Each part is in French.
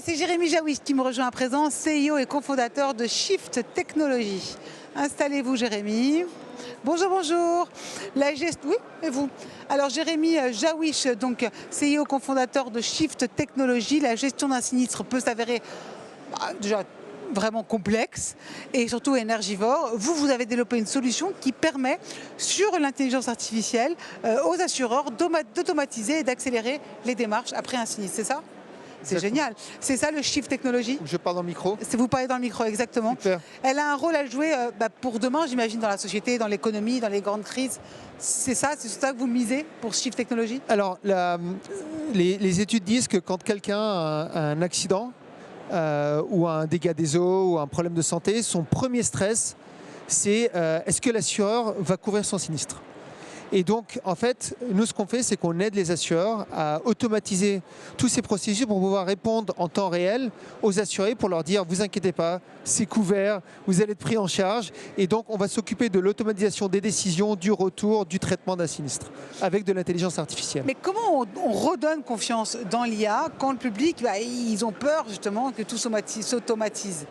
c'est Jérémy Jaouich qui me rejoint à présent, CIO et cofondateur de Shift Technology. Installez-vous Jérémy. Bonjour, bonjour. Oui, et vous? Alors Jérémy Jaouich, donc CIO cofondateur de Shift Technology, la gestion d'un sinistre peut s'avérer déjà vraiment complexe et surtout énergivore. Vous avez développé une solution qui permet, sur l'intelligence artificielle, aux assureurs d'automatiser et d'accélérer les démarches après un sinistre, c'est ça? C'est génial. C'est ça le Shift Technology? Je parle dans le micro. Vous parlez dans le micro, exactement. Super. Elle a un rôle à jouer pour demain, j'imagine, dans la société, dans l'économie, dans les grandes crises. C'est ça que vous misez pour Shift Technology? Alors, les études disent que quand quelqu'un a un accident ou un dégât des eaux ou un problème de santé, son premier stress, c'est est-ce que l'assureur va couvrir son sinistre? Et donc, en fait, nous, ce qu'on fait, c'est qu'on aide les assureurs à automatiser tous ces processus pour pouvoir répondre en temps réel aux assurés pour leur dire « vous inquiétez pas, c'est couvert, vous allez être pris en charge ». Et donc, on va s'occuper de l'automatisation des décisions, du retour, du traitement d'un sinistre avec de l'intelligence artificielle. Mais comment on redonne confiance dans l'IA quand le public, ils ont peur justement que tout s'automatise?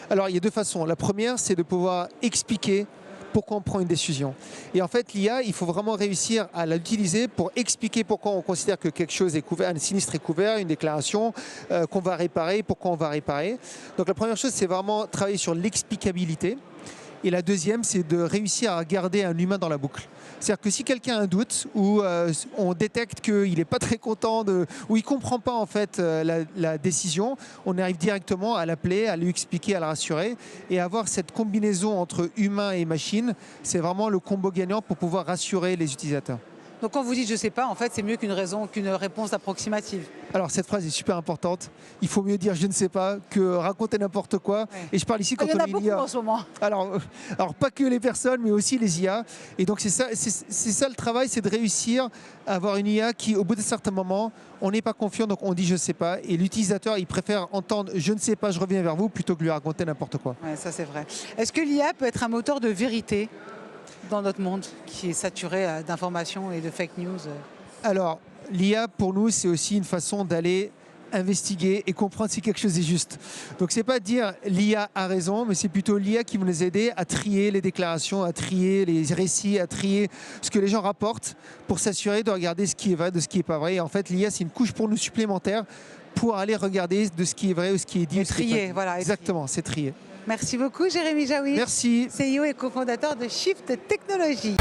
Alors, il y a deux façons. La première, c'est de pouvoir expliquer pourquoi on prend une décision. Et en fait, l'IA, il faut vraiment réussir à l'utiliser pour expliquer pourquoi on considère que quelque chose est couvert, un sinistre est couvert, une déclaration qu'on va réparer, pourquoi on va réparer. Donc la première chose, c'est vraiment travailler sur l'explicabilité. Et la deuxième, c'est de réussir à garder un humain dans la boucle. C'est-à-dire que si quelqu'un a un doute ou on détecte qu'il n'est pas très content ou il ne comprend pas en fait la décision, on arrive directement à l'appeler, à lui expliquer, à le rassurer et avoir cette combinaison entre humain et machine, c'est vraiment le combo gagnant pour pouvoir rassurer les utilisateurs. Donc quand vous dites « je ne sais pas », en fait, c'est mieux qu'une réponse approximative. Alors cette phrase est super importante. Il faut mieux dire « je ne sais pas » que raconter n'importe quoi. Ouais. Et je parle ici quand on on est une IA. En ce moment. Alors pas que les personnes, mais aussi les IA. Et donc c'est ça le travail, c'est de réussir à avoir une IA qui, au bout d'un certain moment, on n'est pas confiant, donc on dit « je ne sais pas ». Et l'utilisateur, il préfère entendre « je ne sais pas, je reviens vers vous » plutôt que lui raconter n'importe quoi. Ouais, ça c'est vrai. Est-ce que l'IA peut être un moteur de vérité dans notre monde qui est saturé d'informations et de fake news? Alors, l'IA, pour nous, c'est aussi une façon d'aller investiguer et comprendre si quelque chose est juste. Donc, c'est pas dire l'IA a raison, mais c'est plutôt l'IA qui va nous aider à trier les déclarations, à trier les récits, à trier ce que les gens rapportent pour s'assurer de regarder ce qui est vrai, de ce qui n'est pas vrai. Et en fait, l'IA, c'est une couche pour nous supplémentaire pour aller regarder de ce qui est vrai ou ce qui est dit. Trier, voilà. Exactement, c'est trier. Merci beaucoup, Jérémy Jaouich. Merci. CEO et cofondateur de Shift Technology.